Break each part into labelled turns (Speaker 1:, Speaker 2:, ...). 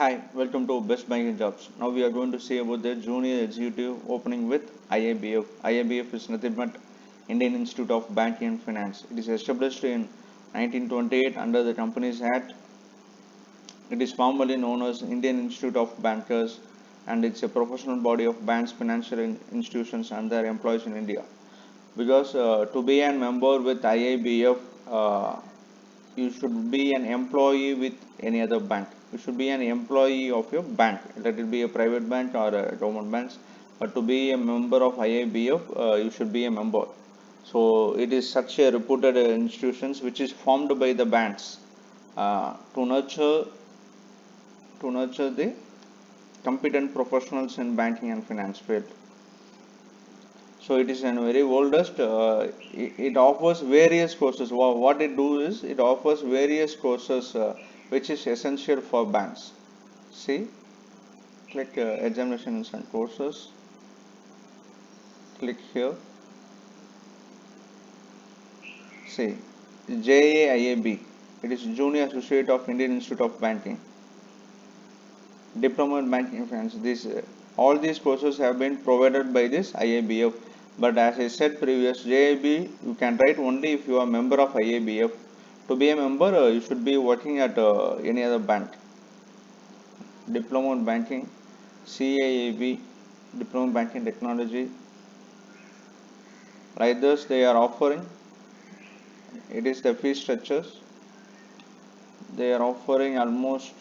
Speaker 1: Hi, welcome to Best Banking Jobs. Now we are going to see about the junior executive opening with IIBF. IIBF is nothing but Indian Institute of Banking and Finance. It is established in 1928 under the Companies Act. It is formally known as Indian Institute of Bankers, and it's a professional body of banks, financial institutions and their employees in India. Because to be a member with IIBF, you should be an employee with any other bank. You should be an employee of your bank, let it be a private bank or a government banks. But to be a member of IIBF, you should be a member. So it is such a reputed institutions which is formed by the banks to nurture the competent professionals in banking and finance field. So it is a very oldest. It offers various courses. What it do is it offers various courses which is essential for banks. See, click examinations and courses. Click here. See, JAIAB. It is Junior Associate of Indian Institute of Banking. Diploma in Banking and Finance. All these courses have been provided by this IIBF. But as I said previous, JIB you can write only if you are a member of IIBF. To be a member, you should be working at any other bank. Diploma in Banking, CAAB, Diploma in Banking Technology. Like this, they are offering. It is the fee structures. They are offering almost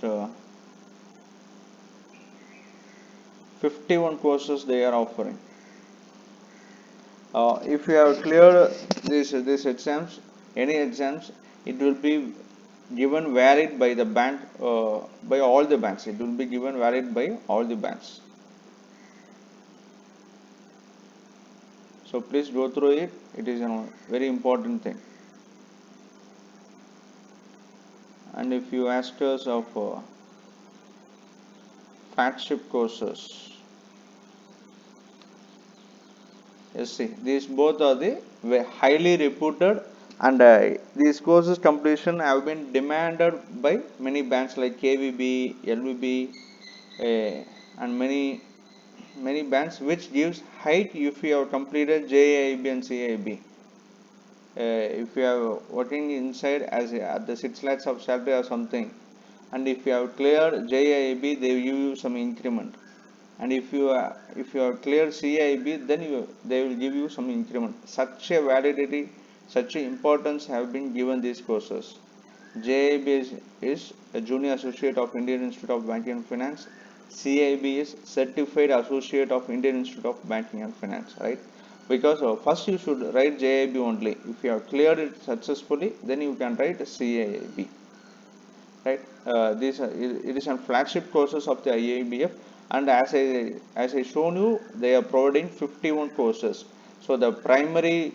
Speaker 1: 51 courses they are offering. If you have cleared these exams, any exams, it will be given valid by the bank, by all the banks. It will be given valid by all the banks. So please go through it. It is a very important thing. And if you ask us of flagship courses, yes, see, these both are the highly reputed, and these courses completion have been demanded by many banks like KVB, LVB, and many banks, which gives height if you have completed JIB and CIB. If you are working inside as at the 6 lakhs of salary or something, and if you have cleared JIB, they will give you some increment. And if you have cleared CIB, then they will give you some increment. Such a validity, such a importance have been given these courses. JIB is a Junior Associate of Indian Institute of Banking and Finance. CIB is Certified Associate of Indian Institute of Banking and Finance, right? Because first you should write JIB only. If you have cleared it successfully, then you can write CIB, right? It is on flagship courses of the IIBF, and as I shown you, they are providing 51 courses. So the primary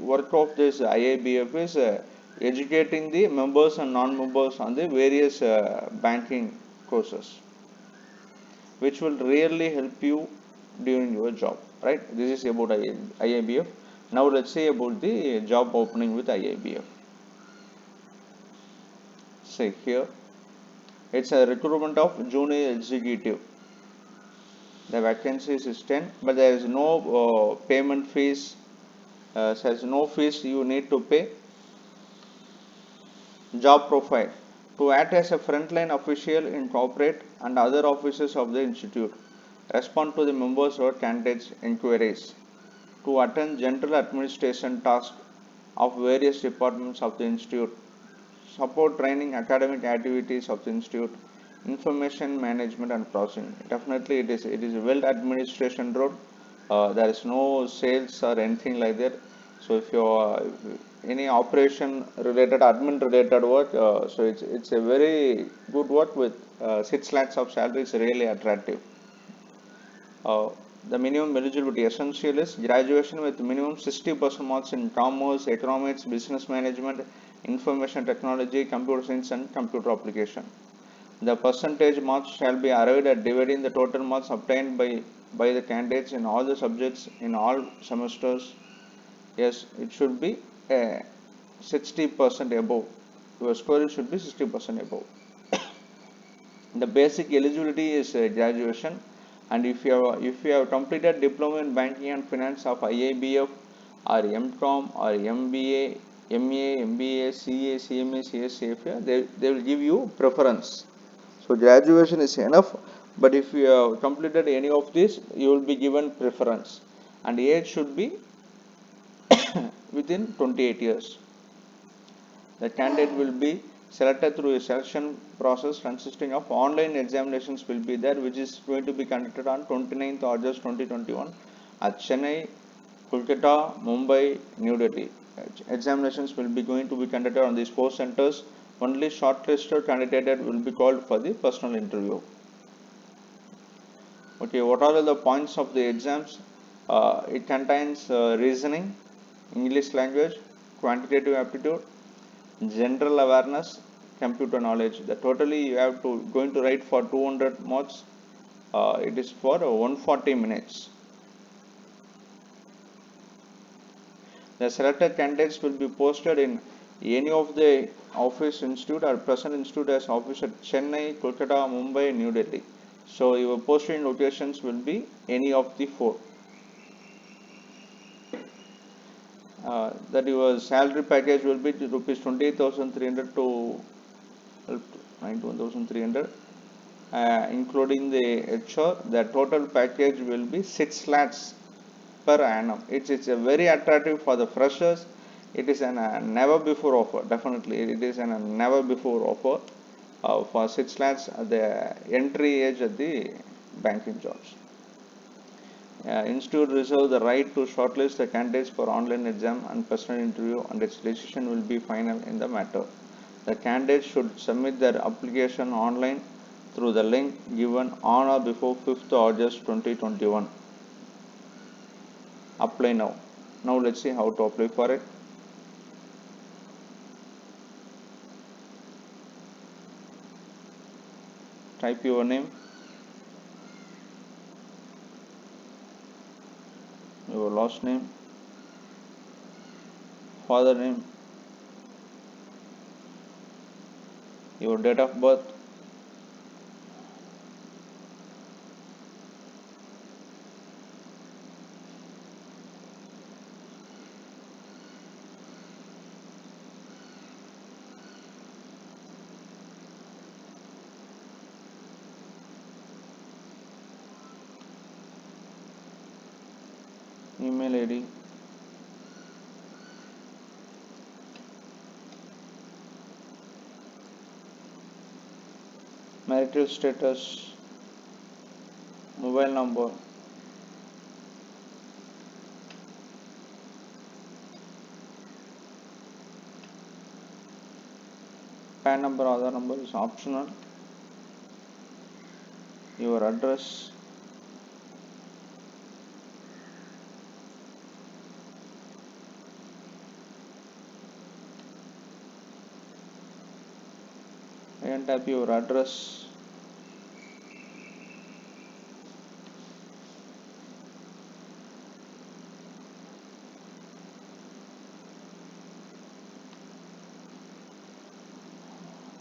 Speaker 1: work of this IIBF is educating the members and non-members on the various banking courses, which will really help you during your job, right? This is about IIBF. Now let's see about the job opening with IIBF. See here, it's a recruitment of junior executive. The vacancies is 10, but there is no payment fees. Says no fees you need to pay. Job profile: to act as a frontline official in corporate and other offices of the institute, respond to the members or candidates inquiries, to attend general administration tasks of various departments of the institute, support training academic activities of the institute, information management and processing. Definitely it is a well administration role. There is no sales or anything like that. So if you are any operation related, admin related work, so it's a very good work with 6 lakhs of salary is really attractive. uh, the minimum eligibility essential is graduation with minimum 60% marks in commerce, economics, business management, information technology, computer science and computer application. The percentage marks shall be arrived at dividing the total marks obtained by the candidates in all the subjects in all semesters. Yes, it should be 60% above. Your score should be 60% above. The basic eligibility is graduation, and if you have completed diploma in banking and finance of IIBF or MCOM or MBA, MA, MBA, CA, CMA, CS, CFA, they will give you preference. So graduation is enough, but if you have completed any of this, you will be given preference, and age should be within 28 years. The candidate will be selected through a selection process consisting of online examinations will be there, which is going to be conducted on 29th August 2021 at Chennai, Kolkata, Mumbai, New Delhi. Examinations will be going to be conducted on these four centers. Only shortlisted candidate will be called for the personal interview. Okay, what are the points of the exams? It contains reasoning, English language, quantitative aptitude, general awareness, computer knowledge. The totally you have to going to write for 200 marks. It is for 140 minutes. The selected candidates will be posted in any of the office institute or present institute as office at Chennai, Kolkata, Mumbai, New Delhi. So your posting locations will be any of the four. That your salary package will be rupees 28,300 to 91,300, including the HR. The total package will be 6 lakhs per annum. It's a very attractive for the freshers. It is a never before offer. Definitely, it is a never before offer for 6 lakhs at the entry age at the banking jobs. Institute reserves the right to shortlist the candidates for online exam and personal interview, and its decision will be final in the matter. The candidates should submit their application online through the link given on or before 5th August 2021. Apply now. Now let's see how to apply for it. Type your name, your last name, father name, your date of birth, email ID, marital status, mobile number, PAN number, Aadhaar number is optional, your address, and type your address,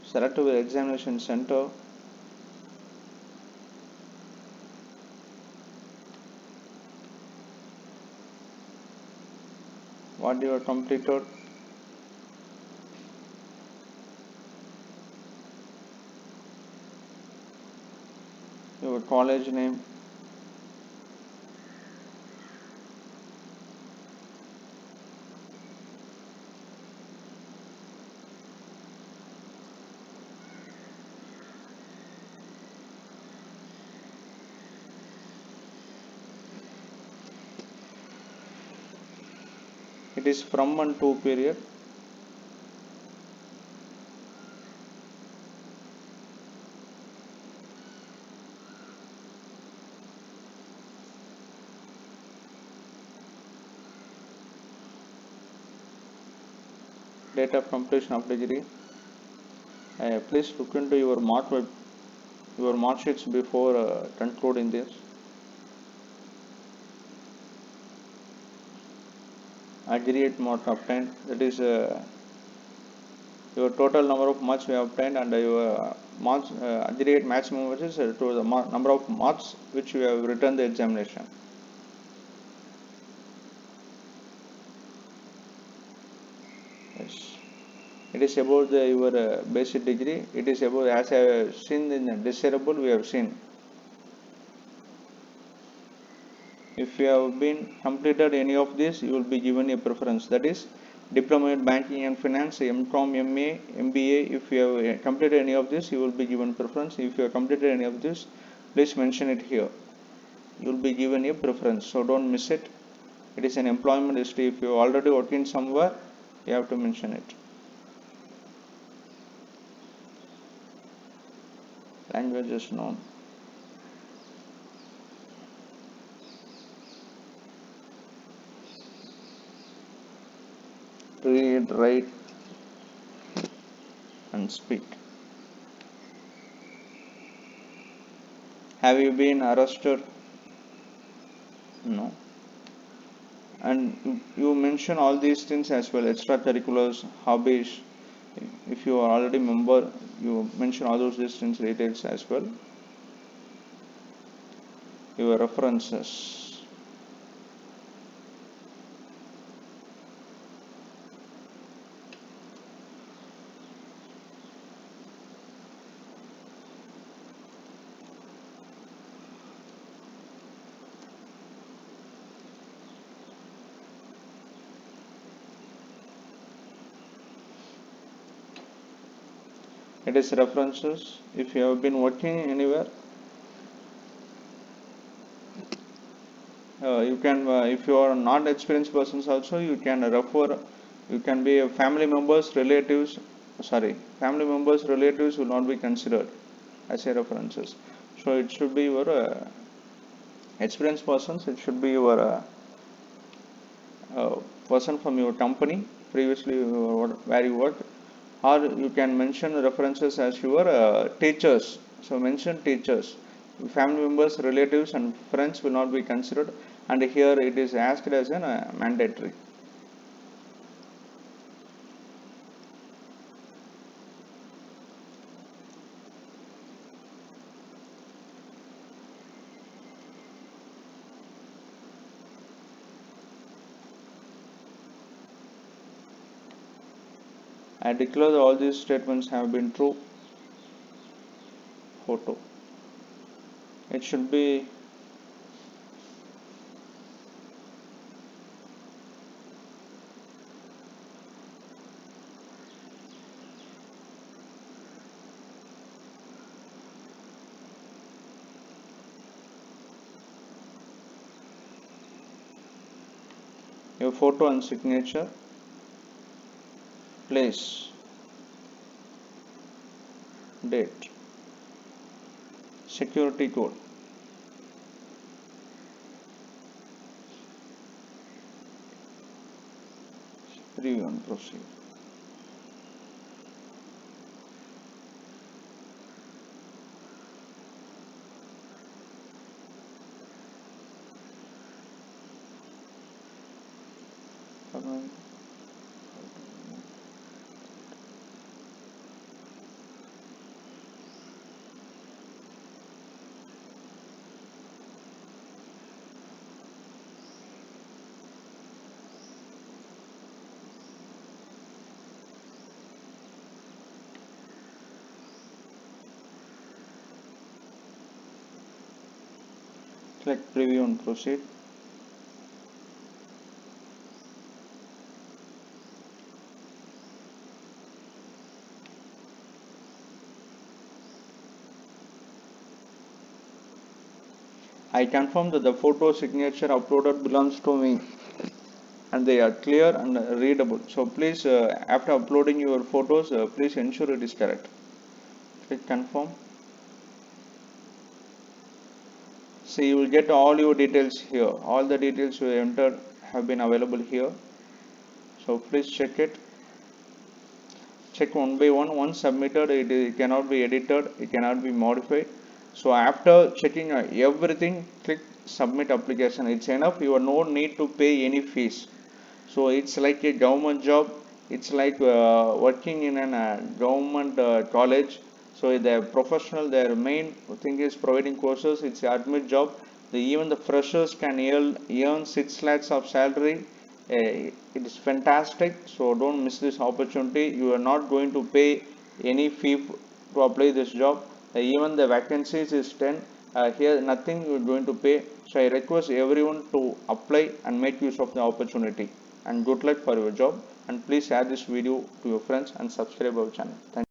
Speaker 1: select your examination center, what you have completed, your college name, it is from and to period, date of completion of degree. Please look into your mark sheets before concluding this. Aggregate mark obtained, that is your total number of marks you have obtained and your marks aggregate maximum is to the number of marks which you have written the examination. Yes. It is about your basic degree. It is about, as I have seen in the desirable, we have seen. If you have been completed any of this, you will be given a preference. That is diploma in banking and finance, MCom, MA, MBA. If you have completed any of this, you will be given preference. If you have completed any of this, please mention it here. You will be given a preference. So don't miss it. It is an employment history. If you are already working somewhere, you have to mention it. Languages known. Read, write, and speak. Have you been arrested? No. And you mention all these things as well, extracurriculars, hobbies. If you are already member, you mention all those things details as well. Your references. It is references. If you have been working anywhere, you can, if you are not experienced persons also, you can refer. You can be a family members, relatives. Sorry, family members, relatives will not be considered as a references. So it should be your experienced persons. It should be your person from your company previously where you worked, or you can mention references as your teachers. So mention teachers. Family members, relatives, and friends will not be considered, and here it is asked as an mandatory. I declare that all these statements have been true. Photo. It should be your photo and signature, place, date, security code. Review and proceed. Click preview and proceed. I confirm that the photo signature uploaded belongs to me and they are clear and readable. So please, after uploading your photos, please ensure it is correct. Click confirm. See, you will get all your details here. All the details you entered have been available here. So please check it. Check one by one. Once submitted, it cannot be edited, it cannot be modified. So after checking everything, click submit application. It's enough. You have no need to pay any fees. So it's like a government job. It's like working in an government college. So they're professional. Their main thing is providing courses. It's an admit job. Even the freshers can earn 6 lakhs of salary. It is fantastic. So don't miss this opportunity. You are not going to pay any fee to apply this job. Even the vacancies is 10. Here nothing you're going to pay. So I request everyone to apply and make use of the opportunity. And good luck for your job. And please share this video to your friends and subscribe our channel. Thank you.